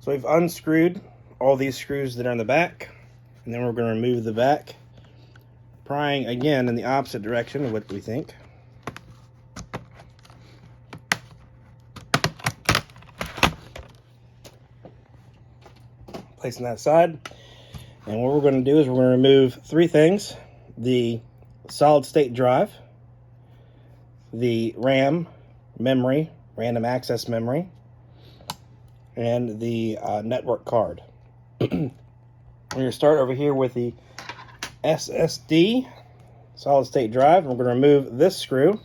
So we've unscrewed all these screws that are in the back, and then we're going to remove the back, prying again in the opposite direction of what we think. Placing that aside, and what we're going to do is we're going to remove three things: the solid state drive, the RAM memory, random access memory, and the network card. We're going to start over here with the SSD solid state drive. We're going to remove this screw.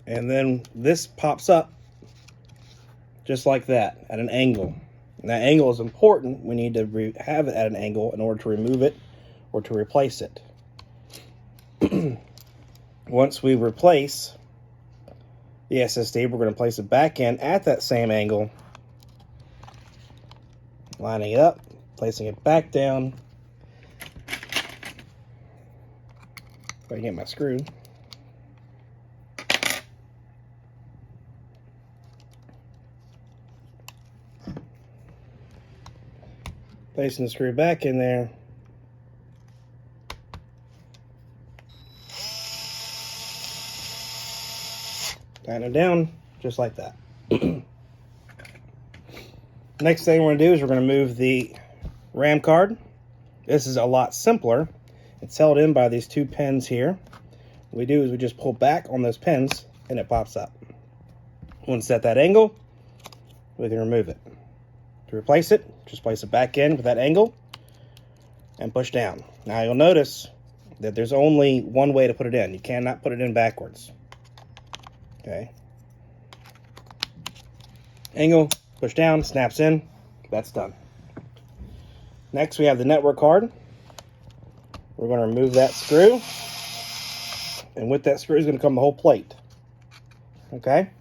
And then this pops up just like that at an angle. And that angle is important. We need to have it at an angle in order to remove it or to replace it. Once we replace the SSD, we're going to place it back in at that same angle, lining it up, placing it back down. If I can get my screw. Placing the screw back in there. Tighten it down, just like that. Next thing we're going to do is we're going to move the RAM card. This is a lot simpler. It's held in by these two pins here. What we do is we just pull back on those pins and it pops up. Once it's at that angle, we can remove it. To replace it, just place it back in with that angle and push down. Now you'll notice that there's only one way to put it in. You cannot put it in backwards. Okay. Angle, push down, snaps in. That's done. Next we have the network card. We're going to remove that screw. And with that screw is going to come the whole plate. Okay.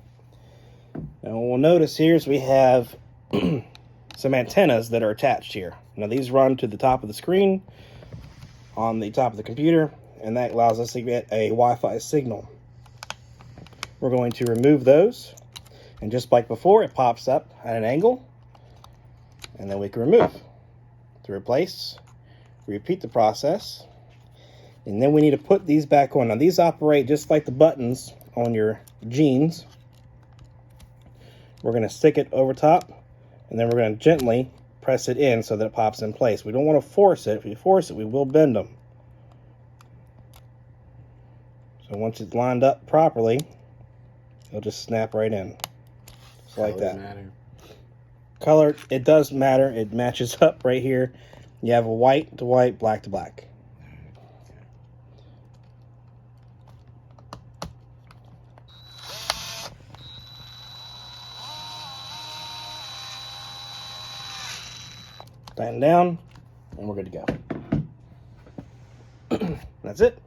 Now what we'll notice here is we have some antennas that are attached here. Now these run to the top of the screen on the top of the computer, and that allows us to get a Wi-Fi signal. We're going to remove those, and just like before, it pops up at an angle, and then we can remove. To replace, repeat the process, and then we need to put these back on. Now these operate just like the buttons on your jeans. We're going to stick it over top, and then we're going to gently press it in so that it pops in place. We don't want to force it. If we force it, we will bend them. So once it's lined up properly, it'll just snap right in. Just like that. Matter. Color, it does matter. It matches up right here. You have a white to white, black to black. Tighten down, and we're good to go. That's it.